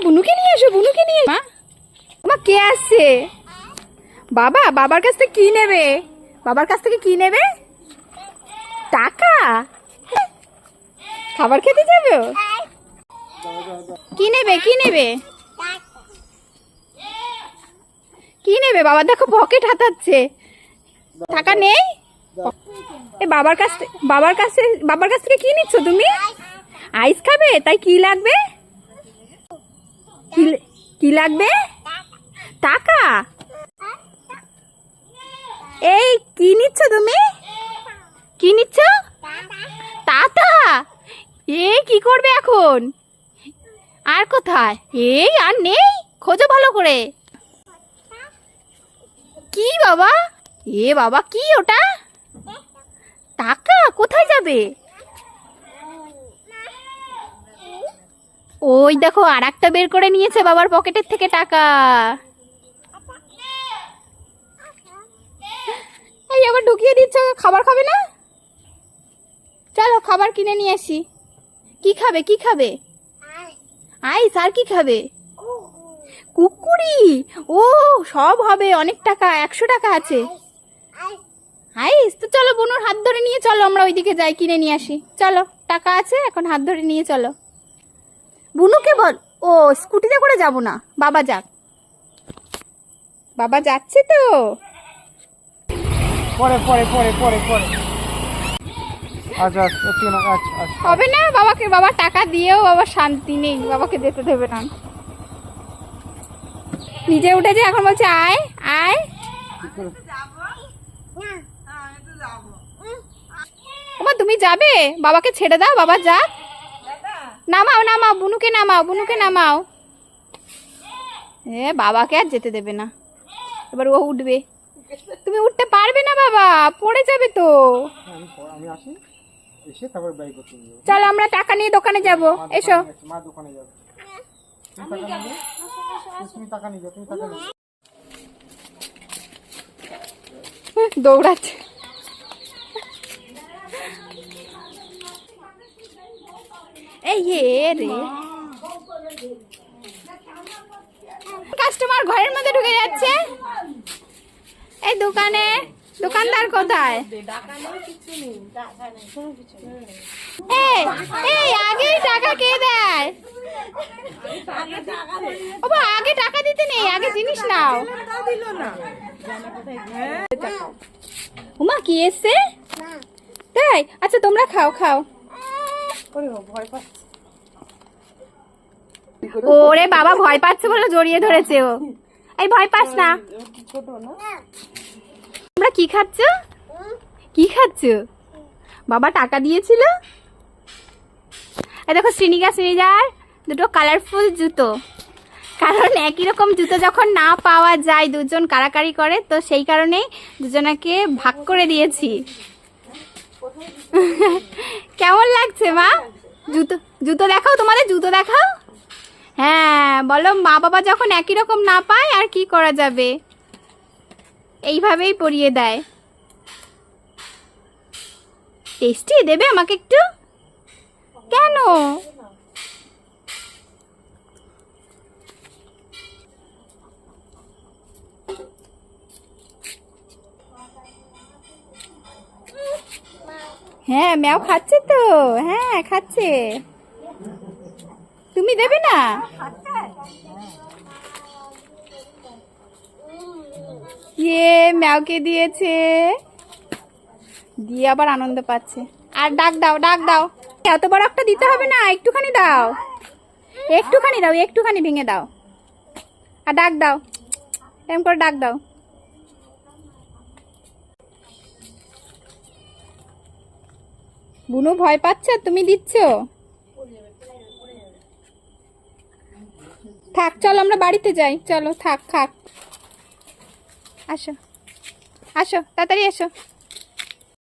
বুনুকে নিয়ে এসো, বুনুকে নিয়ে। মা, মা কে আসছে? বাবা, বাবার কাছ থেকে কি নেবে? বাবার কাছ থেকে কি নেবে? টাকা? খাবার খেতে যাবে? কি নেবে, কি নেবে, কি নেবে? বাবা দেখো পকেট হাতাচ্ছে। টাকা নেই? বাবার কাছ থেকে কি নিচ্ছ তুমি? আইস খাবে? তাই কি লাগবে? কি লাগবে? টাকা? এই কি নিচ্ছ তুমি? কি নিচ্ছ? টাকা? কি করবে এখন? আর কোথায়? আর নেই, খোঁজো ভালো করে। কি বাবা? বাবা কি ওটা? টাকা কোথায় যাবে? ওই দেখো আর একটা বের করে নিয়েছে বাবার পকেটের থেকে টাকা। এই আবার ঢুকিয়ে দিচ্ছে। খাবার খাবে না? চলো খাবার কিনে নিয়ে আসি। কি খাবে, কি খাবে? আইস। আর কি খাবে? কুকুরি? ও সব হবে, অনেক টাকা, 100 টাকা আছে। আইস তো, চলো বুনুর হাত ধরে নিয়ে চলো, আমরা ওইদিকে যাই, কিনে নিয়ে আসি। চলো, টাকা আছে এখন, হাত ধরে নিয়ে চলো। বুনুকে বল, ও স্কুটিতে করে যাব না, বাবা যাক। বাবা যাচ্ছে তো। পরে পরে পরে পরে পরে আচ্ছা আচ্ছা হবে না বাবাকে, বাবা টাকা দিয়েও বাবা শান্তি নেই, বাবাকে যেতে দেবে না। নিজে উঠেছে এখন বলছে আয় আয়। ওমা তুমি যাবে? বাবাকে ছেড়ে দাও, বাবা যাক। নামাও নামাও, বুনুকে নামাও, বুনুকে নামাও। বাবাকে আর যেতে দেবে না, এবার ও উঠবে। তুমি উঠতে পারবে না বাবা, পড়ে যাবে তো। আমি আসি, এসে তারপর বাই করতে যাব। চলো আমরা টাকা নিয়ে দোকানে যাব, এসো। মা দোকানে যাবে, তুমি টাকা নিয়ে যাও, তুমি টাকা নিয়ে যাও। দৌড়াচ্ছে। এই রে, কাস্টমার ঘরের মধ্যে ঢুকে যাচ্ছে। এই দোকানে দোকানদার কোথায়? এই আগেই টাকা কে দেয়? বাবা আগে টাকা দিতে নেই, আগে জিনিস নাও। উমা কি এসছে? তাই? আচ্ছা তোমরা খাও খাও। ওরে বাবা ভয় পাচ্ছে বলে জড়িয়ে ধরেছে ও। এই ভয় পাস না। তোমরা কি খাচ্ছ? কি খাচ্ছ? বাবা টাকা দিয়েছিল। এই দেখো শ্রীনিজার দুটো কালারফুল জুতো, কারণ একই রকম জুতো যখন না পাওয়া যায় দুজন কারাকারি করে, তো সেই কারণেই দুজনাকে ভাগ করে দিয়েছি। কেমন লাগছে মা? জুতো জুতো দেখাও, তোমাদের জুতো দেখাও। হ্যাঁ বলো, মা বাবা যখন একই রকম না পায় আর কি করা যাবে, এইভাবেই পরিয়ে দেয়। টেস্টি দেবে আমাকে একটু? কেন? হ্যাঁ ম্যাও খাচ্ছে তো, হ্যাঁ খাচ্ছে। তুমি দেবে না? ম্যাওকে দিয়েছে, দিয়ে আবার আনন্দ পাচ্ছে। আর ডাক দাও, ডাক দাও। এত বড় একটা দিতে হবে না, একটুখানি দাও, একটুখানি দাও, একটুখানি ভেঙে দাও। আর ডাক দাও, এরকম করে ডাক দাও। বুনু ভয় পাচ্ছে, তুমি দিচ্ছ। থাক, চলো আমরা বাড়িতে যাই, চলো থাক থাক। আসো আসো, তাড়াতাড়ি এসো।